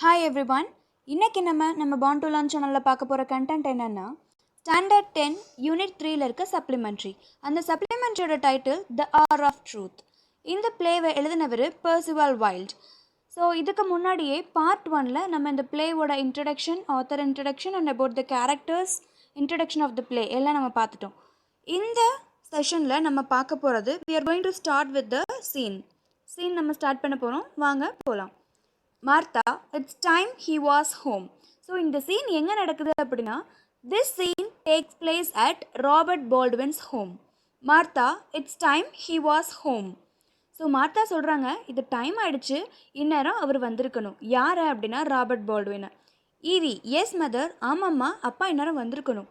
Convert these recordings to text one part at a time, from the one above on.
Hi everyone. இன்னைக்கு நம்ம bond to learn சேனலில் பார்க்க போகிற கண்டென்ட் என்னென்னா ஸ்டாண்டர்ட் 10 யூனிட் 3ல இருக்க சப்ளிமெண்ட்ரி. அந்த சப்ளிமெண்ட்ரியோட title the hour of truth. இந்த பிளேவை எழுதினவர் பெர்சிவால் வைல்ட். ஸோ இதுக்கு முன்னாடியே பார்ட் 1ல் நம்ம இந்த பிளேவோட introduction, author introduction and about the characters, introduction of the play எல்லாம் நம்ம பார்த்துட்டோம். இந்த செஷனில் நம்ம பார்க்க போகிறது we are going to start with the scene நம்ம ஸ்டார்ட் பண்ண போகிறோம். வாங்க போகலாம். Martha, it's time he was home. So இந்த சீன் எங்கே நடக்குது அப்படின்னா, this scene takes place at Robert Baldwin's home. Martha, it's time he was home. So Martha சொல்கிறாங்க, இது டைம் ஆயிடுச்சு, இந்நேரம் அவர் வந்திருக்கணும். யார் அப்படின்னா Robert Baldwin. Evie, yes mother, ஆமாம்மா, அப்பா இந்நேரம் வந்திருக்கணும்.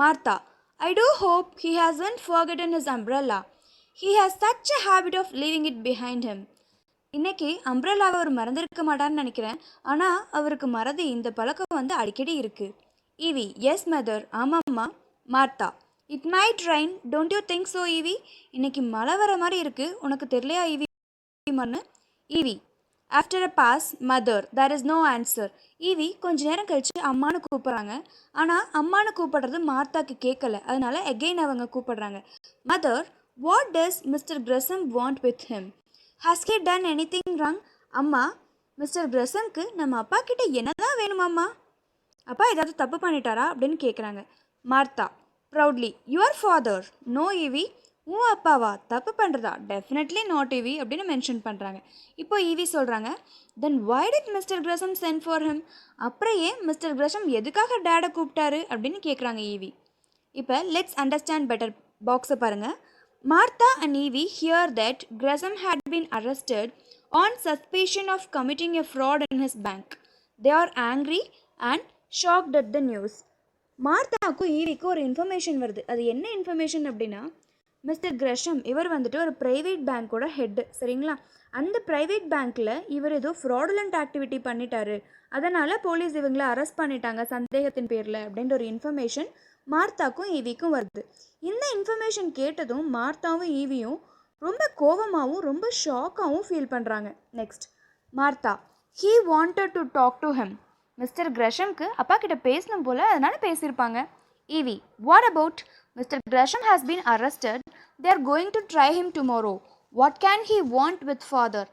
Martha, I do hope he hasn't forgotten his umbrella. He has such a habit of leaving it behind him. இன்றைக்கி அம்ப்ரெல்லாவை அவர் மறந்துருக்க மாட்டான்னு நினைக்கிறேன். ஆனால் அவருக்கு மறதி இந்த பழக்கம் அடிக்கடி இருக்குது. ஈவி, எஸ் மதர், ஆமாம்மா. Martha, it might rain, don't you think so Evie? இன்னைக்கு மழை வர மாதிரி இருக்குது, உனக்கு தெரியலையா Evie? Evie, after a pause, mother, there is no answer. Evie கொஞ்ச நேரம் கழித்து அம்மானு கூப்பிட்றாங்க. ஆனால் அம்மானு கூப்பிடுறது மார்த்தாக்கு கேட்கல, அதனால எகெயின் அவங்க கூப்பிடுறாங்க. Mother, what does mister Gresham want with him? Has he done anything wrong? அம்மா, மிஸ்டர் கிரசம்க்கு நம்ம அப்பா கிட்ட என்னதான் வேணுமாம்மா? அப்பா ஏதாவது தப்பு பண்ணிட்டாரா அப்படின்னு கேட்குறாங்க. Martha, proudly, your father. No Evie. உன் அப்பாவா தப்பு பண்ணுறதா? டெஃபினெட்லி நாட் ஈவி அப்படின்னு மென்ஷன் பண்ணுறாங்க. இப்போ ஈவி சொல்கிறாங்க, then why did mister Gresham send for him? அப்புறம் ஏன் மிஸ்டர் கிரசம் எதுக்காக டேடை கூப்பிட்டாரு அப்படின்னு கேட்குறாங்க ஈவி. இப்போ லெட்ஸ் அண்டர்ஸ்டாண்ட் பெட்டர் பாக்ஸை பாருங்கள். Martha and Evie hear that Gresham had been arrested on suspicion of committing a fraud in his bank. They are angry and shocked at the news. மார்த்தாவுக்கும் ஈவிக்கும் ஒரு information வருது. அது என்ன information அப்படின்னா, mister Gresham இவர் ஒரு private பேங்க்கோட head, சரிங்களா? அந்த private பேங்க்கில் இவர் ஏதோ ஃப்ராடுலண்ட் ஆக்டிவிட்டி பண்ணிட்டாரு, அதனால் போலீஸ் இவங்களை அரெஸ்ட் பண்ணிட்டாங்க சந்தேகத்தின் பேரில் அப்படின்ற ஒரு இன்ஃபர்மேஷன் மார்த்தாக்கும் ஈவிக்கும் வருது. இந்த இன்ஃபர்மேஷன் கேட்டதும் மார்த்தாவும் ஈவியும் ரொம்ப கோபமாகவும் ரொம்ப ஷாக்காகவும் ஃபீல் பண்ணுறாங்க. Next, Martha, he wanted to talk to him. Mister கிரஷம்க்கு அப்பா கிட்ட பேசணும் போல், அதனால பேசியிருப்பாங்க. Evie, what about mister Gresham has been arrested, they are going to try him tomorrow. What can he want with father?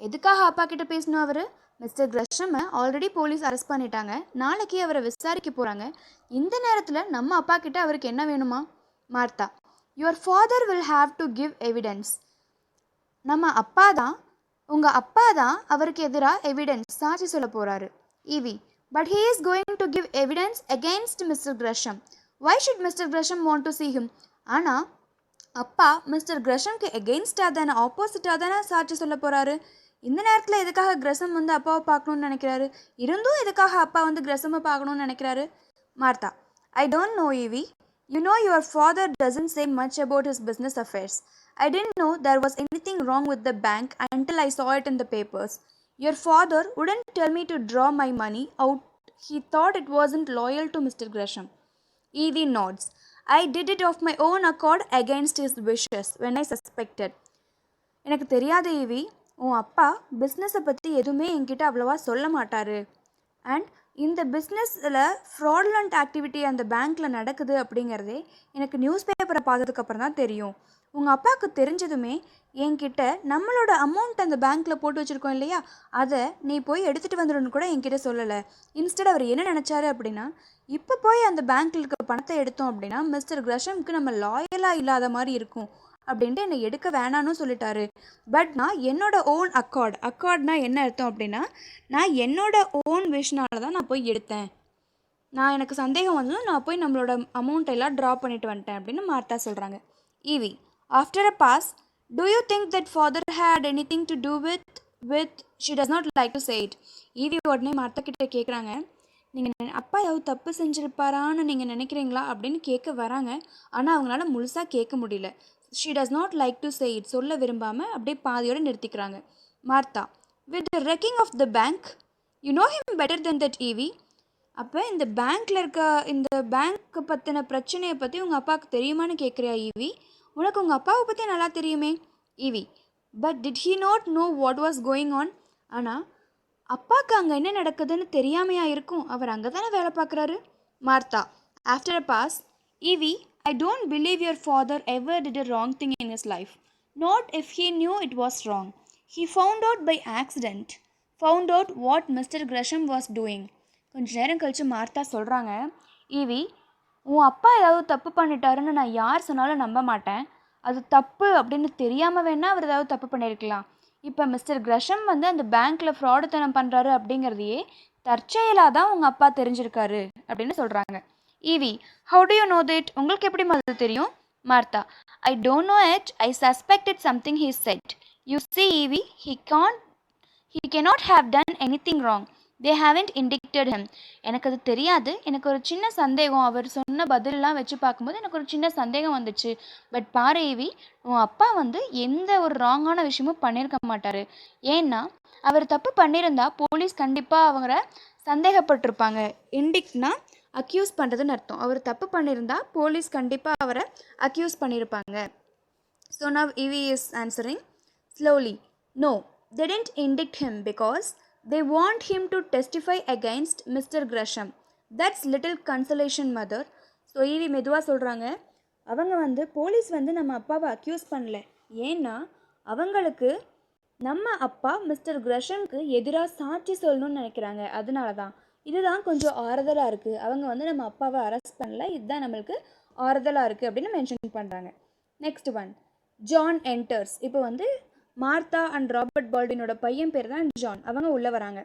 எதுக்காக அப்பா கிட்ட பேசணும் அவர்? மிஸ்டர் கிரஷமை ஆல்ரெடி போலீஸ் அரெஸ்ட் பண்ணிட்டாங்க, நாளைக்கு அவரை விசாரிக்க போகிறாங்க. இந்த நேரத்தில் நம்ம அப்பா கிட்ட அவருக்கு என்ன வேணுமா? Martha, your father will have to give evidence. நம்ம அப்பா தான், உங்கள் அப்பா தான் அவருக்கு எதிராக எவிடன்ஸ், சாட்சி சொல்ல போகிறாரு. Evie, but he is going to give evidence against mister Gresham. Why should mister Gresham want to see him? ஆனால் அப்பா மிஸ்டர் கிரஷம்க்கு எகெயின்ஸ்டாக தானே, ஆப்போசிட்டாக தானே சாட்சி சொல்ல போகிறாரு. இந்த நேரத்தில் எதுக்காக கிரஷம் அப்பாவை பார்க்கணுன்னு நினைக்கிறாரு? இருந்தும் எதுக்காக அப்பா கிரஷமை பார்க்கணுன்னு நினைக்கிறாரு? Martha, I don't know Evie. You know your father doesn't say much about his business affairs. I didn't know there was anything wrong with the bank until I saw it in the papers. Your father wouldn't tell me to draw my money out. He thought it wasn't loyal to Mr. Gresham. Evie nods. I did it of my own accord against his wishes when I suspected. எனக்கு தெரியாது EV, உன் அப்பா பிஸ்னஸை பற்றி எதுவுமே என்கிட்ட அவ்வளோவா சொல்ல மாட்டார். அண்ட் இந்த பிஸ்னஸில் ஃப்ராட்லண்ட் ஆக்டிவிட்டி அந்த பேங்க்கில் நடக்குது அப்படிங்கிறதே எனக்கு நியூஸ் பேப்பரை பார்த்ததுக்கப்புறம் தான் தெரியும். உங்கள் அப்பாவுக்கு தெரிஞ்சதுமே என்கிட்ட நம்மளோட அமௌண்ட் அந்த பேங்க்கில் போட்டு வச்சுருக்கோம் இல்லையா, அதை நீ போய் எடுத்துகிட்டு வந்துடுன்னு கூட என்கிட்ட சொல்லலை. இன்ஸ்டெட் அவர் என்ன நினச்சாரு அப்படின்னா, இப்போ போய் அந்த பேங்க்கில் இருக்க பணத்தை எடுத்தோம் அப்படின்னா மிஸ்டர் கிரஷம்க்கு நம்ம லாயலாக இல்லாத மாதிரி இருக்கும் அப்படின்ட்டு என்னை எடுக்க வேணான்னு சொல்லிட்டாரு. பட் நான் என்னோட ஓன் அக்கார்ட்னா என்ன அர்த்தம் அப்படின்னா, நான் என்னோட ஓன் விஷனால தான் நான் போய் எடுத்தேன். நான் எனக்கு சந்தேகம் வந்ததும் நான் போய் நம்மளோட அமௌண்ட் எல்லாம் ட்ரா பண்ணிட்டு வந்துட்டேன் அப்படின்னு மார்த்தா சொல்கிறாங்க. Evie, after a pause, do you think that father had anything to do with she does not like to say it. Evie உடனே மார்த்தா கிட்ட கேட்குறாங்க, நீங்கள் அப்பா ஏதாவது தப்பு செஞ்சிருப்பாரான்னு நீங்கள் நினைக்கிறீங்களா அப்படின்னு கேட்க வராங்க. ஆனால் அவங்களால முழுசாக கேட்க முடியல. She does not like to say it, சொல்ல விரும்பாமல் அப்படியே பாதியோடு நிறுத்திக்கிறாங்க. Martha, with the wrecking of the bank, you know him better than that Evie. அப்போ இந்த பேங்க்கில் இருக்க இந்த பேங்க் பற்றின பிரச்சனையை பற்றி உங்கள் அப்பாவுக்கு தெரியுமான்னு கேட்குறியா ஈவி? உனக்கு உங்கள் அப்பாவை பற்றி நல்லா தெரியுமே. EV, but did he not know what was going on? ஆனால் அப்பாவுக்கு அங்கே என்ன நடக்குதுன்னு தெரியாமையா இருக்கும், அவர் அங்கே தானே வேலை பார்க்குறாரு. Martha after a pause, Evie, I don't believe your father ever did a wrong thing in his life. Not if he knew it was wrong. He found out by accident, found out what mister Gresham was doing. கொஞ்ச நேரம் கழித்து Martha சொல்கிறாங்க, EV, உன் அப்பா ஏதாவது தப்பு பண்ணிட்டாருன்னு நான் யார் சொன்னாலும் நம்ப மாட்டேன். அது தப்பு அப்படின்னு தெரியாமல் வேணால் அவர் ஏதாவது தப்பு பண்ணியிருக்கலாம். இப்போ மிஸ்டர் கிரஷம் வந்து அந்த பேங்க்கில் ஃப்ராடுத்தனம் பண்ணுறாரு அப்படிங்கிறதையே தற்செயலாக தான் உங்கள் அப்பா தெரிஞ்சிருக்காரு அப்படின்னு சொல்கிறாங்க. Evie, how do you know that? உங்களுக்கு எப்படி அது தெரியும்? Martha, I don't know it, I suspected something he said. You see Evie, he cannot have done anything wrong. They haven't indicted him. எனக்கு அது தெரியாது. எனக்கு ஒரு சின்ன சந்தேகம், அவர் சொன்ன பதிலெலாம் வச்சு பார்க்கும்போது எனக்கு ஒரு சின்ன சந்தேகம் வந்துச்சு. பட் பாரு ஈவி, உன் அப்பா வந்து எந்த ஒரு ராங்கான விஷயமும் பண்ணியிருக்க மாட்டார். ஏன்னா அவர் தப்பு பண்ணியிருந்தா போலீஸ் கண்டிப்பாக அவங்கள சந்தேகப்பட்டிருப்பாங்க. இண்டிக்ட்னா அக்யூஸ் பண்ணுறதுன்னு அர்த்தம். அவர் தப்பு பண்ணியிருந்தா போலீஸ் கண்டிப்பாக அவரை அக்யூஸ் பண்ணியிருப்பாங்க. So now EV is answering slowly. No, they didn't indict him because they want him to testify against Mr. Gresham. That's little consolation, mother. So EV மெதுவாக சொல்கிறாங்க, அவங்க வந்து போலீஸ் வந்து நம்ம அப்பாவை அக்யூஸ் பண்ணல. ஏன்னா அவங்களுக்கு நம்ம அப்பா மிஸ்டர் கிரஷம்க்கு எதிராக சாட்சி சொல்லணும்னு நினைக்கிறாங்க. அதனால தான். இதுதான் கொஞ்சம் ஆறுதலாக இருக்குது. அவங்க வந்து நம்ம அப்பாவை அரெஸ்ட் பண்ணல, இதுதான் நம்மளுக்கு ஆறுதலாக இருக்குது அப்படின்னு மென்ஷன் பண்ணுறாங்க. Next one, John enters. இப்போ வந்து மார்த்தா அண்ட் ராபர்ட் பால்டினோட பையன் பேர் தான் ஜான். அவங்க உள்ளே வராங்க.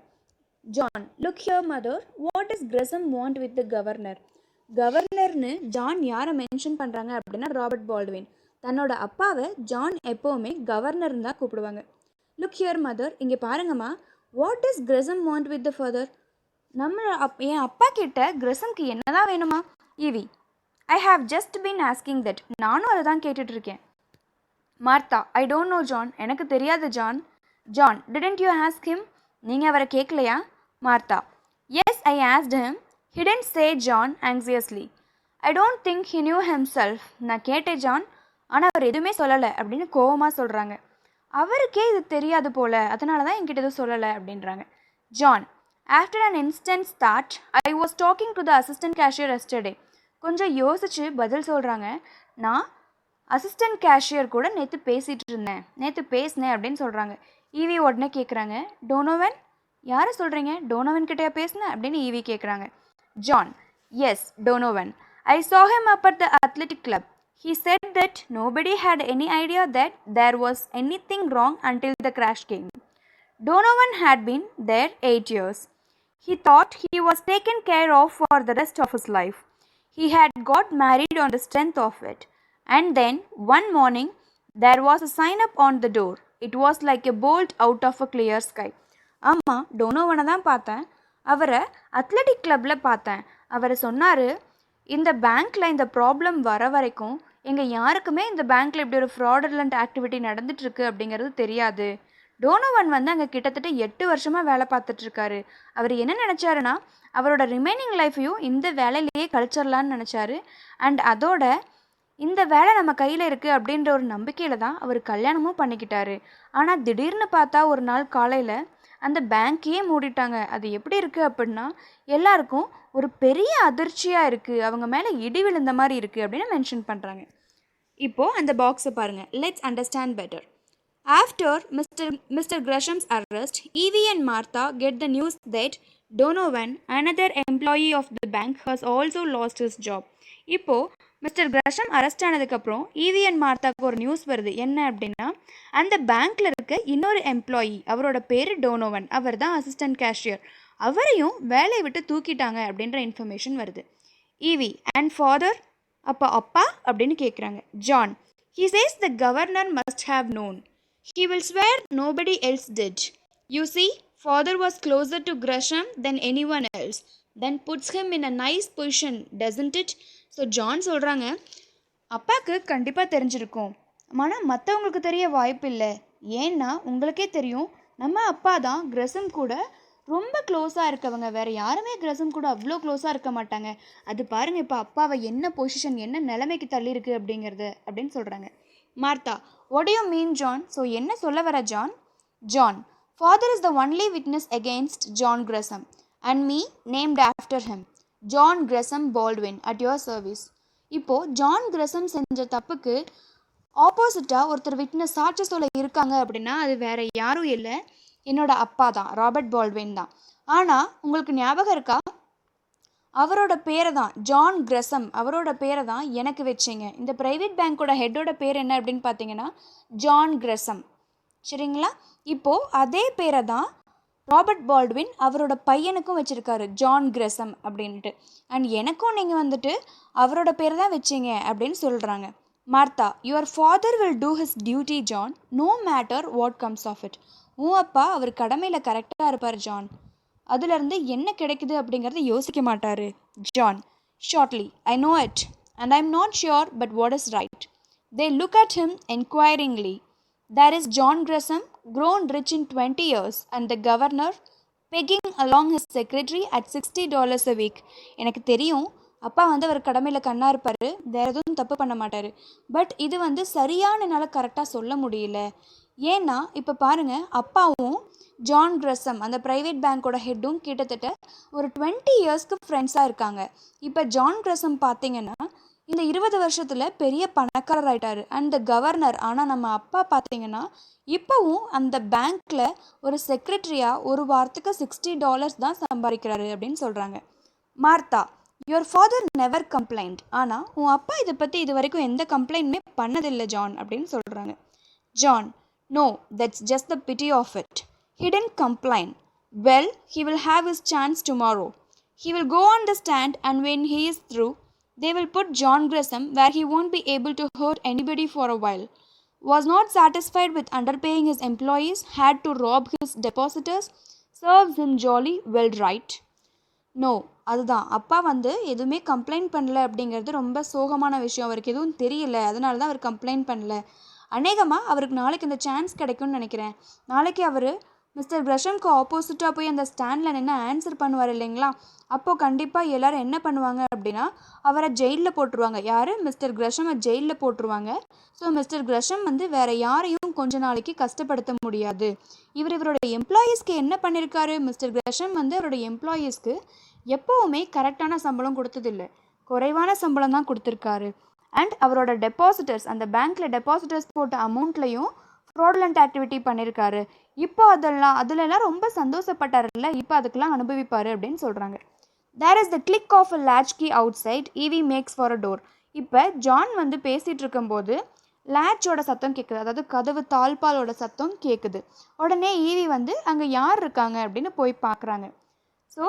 John, look here mother, what is Gresham want with the governor? கவர்னர்னு ஜான் யாரை மென்ஷன் பண்ணுறாங்க அப்படின்னா ராபர்ட் பால்ட்வின். தன்னோட அப்பாவை ஜான் எப்போவுமே கவர்னர்னு தான் கூப்பிடுவாங்க. லுக் ஹியர் மதர், இங்கே பாருங்கம்மா, what is Gresham want with the father? என் அப்பா கிட்ட கிரஷம்க்கு என்னதான் வேணுமா? Evie, I have just been asking that. நானும் அதை தான் கேட்டுட்ருக்கேன். Martha, I don't know John, எனக்கு தெரியாது John. John, didn't you ask him? நீங்கள் அவரை கேட்கலையா? Martha, yes, I asked him. He didn't say John anxiously. I don't think he knew himself. நான் கேட்டேன் ஜான், ஆனால் அவர் எதுவுமே சொல்லலை அப்படின்னு கோவமாக சொல்கிறாங்க. அவருக்கே இது தெரியாது போல், அதனால தான் என்கிட்ட எதுவும் சொல்லலை அப்படின்றாங்க. John, after an instance thought, I was talking to the assistant cashier yesterday. கொஞ்சம் யோசித்து பதில் சொல்கிறாங்க. நான் அசிஸ்டன்ட் கேஷியர் கூட நேற்று பேசினேன் அப்படின்னு சொல்கிறாங்க. ஈவி உடனே கேட்குறாங்க, டோனோவன்? யாரை சொல்கிறீங்க? டோனோவன் கிட்டே பேசினேன் அப்படின்னு ஈவி கேட்குறாங்க. John, yes, Donovan. I saw him up at the athletic club. He said that nobody had any idea that there was anything wrong until the crash came. Donovan had been there 8 years. He thought he was taken care of for the rest of his life. He had got married on the strength of it. And then, one morning, there was a sign up on the door. It was like a bolt out of a clear sky. ஆமாம், டோனோவனை தான் பார்த்தேன். அவரை athletic கிளப்பில் பார்த்தேன். அவர் சொன்னார், இந்த பேங்க்கில் இந்த ப்ராப்ளம் வர வரைக்கும் எங்கள் யாருக்குமே இந்த பேங்க்கில் இப்படி ஒரு ஃப்ராடுலண்ட் ஆக்டிவிட்டி நடந்துகிட்ருக்கு அப்படிங்கிறது தெரியாது. டோனோவன் வந்து அங்கே கிட்டத்தட்ட 8 வருஷமாக வேலை பார்த்துட்ருக்காரு. அவர் என்ன நினச்சாருன்னா, அவரோட ரிமைனிங் லைஃப்பையும் இந்த வேலையிலேயே கழிச்சிடலான்னு நினச்சாரு. அண்ட் அதோட இந்த வேலை நம்ம கையில் இருக்குது அப்படின்ற ஒரு நம்பிக்கையில் தான் அவர் கல்யாணமும் பண்ணிக்கிட்டாரு. ஆனால் திடீர்னு பார்த்தா ஒரு நாள் காலையில் அந்த பேங்க்கையே மூடிட்டாங்க. அது எப்படி இருக்குது அப்படின்னா, எல்லாருக்கும் ஒரு பெரிய அதிர்ச்சியாக இருக்குது, அவங்க மேலே இடி விழுந்த மாதிரி இருக்குது அப்படின்னு மென்ஷன் பண்ணுறாங்க. இப்போது அந்த பாக்ஸை பாருங்கள். Let's understand better. After Mr. Gresham's arrest, Evie and Martha get the news that Donovan, another employee of the bank, has also lost his job. இப்போது மிஸ்டர் கிரஷம் அரெஸ்ட் ஆனதுக்கப்புறம் ஈவி அண்ட் மார்த்தாக்கு ஒரு news வருது. என்ன அப்படின்னா, அந்த பேங்க்கில் இருக்க இன்னொரு எம்ப்ளாயி, அவரோட பேர் டோனோவன், அவர் தான் அசிஸ்டன்ட் கேஷியர், அவரையும் வேலையை விட்டு தூக்கிட்டாங்க அப்படின்ற இன்ஃபர்மேஷன் வருது. EV, and father? அப்போ அப்பா அப்படின்னு கேட்குறாங்க. John, he says the governor must have known. He will swear nobody else did. You see, father was closer to Gresham than anyone else. Then puts him in a nice position, doesn't it? So John சொல்கிறாங்க, அப்பாவுக்கு கண்டிப்பாக தெரிஞ்சிருக்கும், ஆனால் மற்றவங்களுக்கு தெரிய வாய்ப்பு இல்லை. ஏன்னா உங்களுக்கே தெரியும், நம்ம அப்பா தான் கிரஷம் கூட ரொம்ப க்ளோஸாக இருக்கவங்க. வேறு யாருமே கிரஷம் கூட அவ்வளோ க்ளோஸாக இருக்க மாட்டாங்க. அது பாருங்கள் இப்போ அப்பாவை என்ன பொசிஷன், என்ன நிலைமைக்கு தள்ளியிருக்கு அப்படிங்கிறது அப்படின்னு சொல்கிறாங்க. Martha, what you mean John? So என்ன சொல்ல வர John? John, Father is the only witness against John Gresham and me named after him. John Gresham Baldwin at your service. இப்போ ஜான் கிரசம் செஞ்ச தப்புக்கு ஆப்போசிட்டாக ஒருத்தர் விட்னஸ் சாட்சி சொல்ல இருக்காங்க அப்படின்னா அது வேற யாரும் இல்லை, என்னோட அப்பா தான், ராபர்ட் பால்ட்வின் தான். ஆனால் உங்களுக்கு ஞாபகம் இருக்கா, அவரோட பேரை தான் ஜான் கிரசம், அவரோட பேரை தான் எனக்கு வச்சிங்க. இந்த ப்ரைவேட் பேங்க்கோட ஹெட்டோட பேர் என்ன அப்படின்னு பார்த்தீங்கன்னா ஜான் கிரசம். சரிங்களா? இப்போது அதே பேரை தான் ராபர்ட் பால்ட்வின் அவரோட பையனுக்கும் வச்சுருக்காரு, ஜான் கிரசம் அப்படின்ட்டு. அண்ட் எனக்கும் நீங்கள் வந்துட்டு அவரோட பேரை தான் வச்சிங்க அப்படின்னு சொல்கிறாங்க. Martha, your father will do his duty John, no matter what comes of it. உன் அப்பா அவர் கடமையில் கரெக்டாக இருப்பார் ஜான், அதுலேருந்து என்ன கிடைக்குது அப்படிங்கிறத யோசிக்க மாட்டார். John, shortly, I know it and I am not sure but what is right. They look at him enquiringly. There is John Gresham, grown rich in 20 years, and the governor pegging along his secretary at $60 a week. எனக்கு தெரியும் அப்பா வந்து அவர் கடமையில் கண்ணா இருப்பார், வேறு எதுவும் தப்பு பண்ண மாட்டார். பட் இது வந்து சரியான என்னால் கரெக்டாக சொல்ல முடியல. ஏன்னா இப்போ பாருங்கள், அப்பாவும் ஜான் கிரசம் அந்த ப்ரைவேட் பேங்க்கோட ஹெட்டும் கிட்டத்தட்ட ஒரு 20 இயர்ஸ்க்கு ஃப்ரெண்ட்ஸாக இருக்காங்க. இப்போ ஜான் கிரசம் பார்த்தீங்கன்னா இந்த 20 வருஷத்தில் பெரிய பணக்காரர் ஆகிட்டார். And the governor. ஆனால் நம்ம அப்பா பார்த்தீங்கன்னா இப்போவும் அந்த பேங்க்கில் ஒரு செக்ரட்டரியாக ஒரு வாரத்துக்கு $60 தான் சம்பாதிக்கிறாரு அப்படின்னு சொல்கிறாங்க. Martha, your father never complained. ஆனால் உன் அப்பா இதை பற்றி இது வரைக்கும் எந்த கம்ப்ளைண்ட்டுமே பண்ணதில்லை ஜான் அப்படின்னு சொல்கிறாங்க. John, no, that's just the pity of it. He didn't complain. Well, he will have his chance tomorrow. He will go on the stand and when he is through, they will put John Gresham where he won't be able to hurt anybody for a while. Was not satisfied with underpaying his employees, had to rob his depositors, serves him jolly well right. No, அதுதான் அப்பா வந்து எதுவுமே complaint பண்ணல அப்படிங்கிறது ரொம்ப சோகமான விஷயம். அவருக்கு எதுவும் தெரியல, அதனால தான் அவர் கம்ப்ளைண்ட் பண்ணல. அநேகமாக அவருக்கு நாளைக்கு இந்த சான்ஸ் கிடைக்கும்னு நினைக்கிறேன். நாளைக்கு அவர் மிஸ்டர் கிரஷம்க்கு ஆப்போசிட்டாக போய் அந்த ஸ்டாண்டில் நின்று ஆன்சர் பண்ணுவார் இல்லைங்களா? அப்போது கண்டிப்பாக எல்லோரும் என்ன பண்ணுவாங்க அப்படின்னா அவரை ஜெயிலில் போட்டுருவாங்க. யார்? மிஸ்டர் கிரஷமை ஜெயிலில் போட்டுருவாங்க. ஸோ மிஸ்டர் கிரஷம் வந்து வேறு யாரையும் கொஞ்ச நாளைக்கு கஷ்டப்படுத்த முடியாது. இவரோட எம்ப்ளாயீஸ்க்கு என்ன பண்ணியிருக்காரு? மிஸ்டர் கிரஷம் வந்து அவரோட எம்ப்ளாயீஸ்க்கு எப்போவுமே கரெக்டான சம்பளம் கொடுத்ததில்லை, குறைவான சம்பளம் தான் கொடுத்துருக்காரு. அண்ட் அவரோட டெபாசிட்டர்ஸ், அந்த பேங்க்கில் டெபாசிட்டர்ஸ் போட்ட அமௌண்ட்லேயும் ஃப்ராட்லண்ட் ஆக்டிவிட்டி பண்ணியிருக்காரு. இப்போ அதிலெல்லாம் ரொம்ப சந்தோஷப்பட்டார்ல, இப்போ அதுக்கெல்லாம் அனுபவிப்பார் அப்படின்னு சொல்கிறாங்க. There is the click of a latch key outside, Evie makes for a door. இப்போ ஜான் வந்து பேசிகிட்டு இருக்கும்போது லேட்சோட சத்தம் கேட்குது, அதாவது கதவு தாழ்பாலோட சத்தம் கேட்குது. உடனே ஈவி வந்து அங்கே யார் இருக்காங்க அப்படின்னு போய் பார்க்குறாங்க. So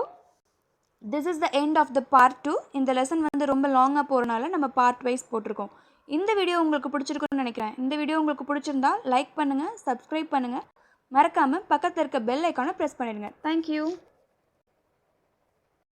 this is the end of the part 2. இந்த லெசன் வந்து ரொம்ப லாங்காக போகிறனால நம்ம பார்ட் வைஸ் போட்டிருக்கோம். இந்த வீடியோ உங்களுக்கு பிடிச்சிருக்குன்னு நினைக்கிறேன். இந்த வீடியோ உங்களுக்கு பிடிச்சிருந்தா லைக் பண்ணுங்கள், சப்ஸ்கிரைப் பண்ணுங்கள், மறக்காமல் பக்கத்தில் இருக்க பெல் ஐக்கானை ப்ரெஸ் பண்ணிடுங்க. தேங்க்யூ.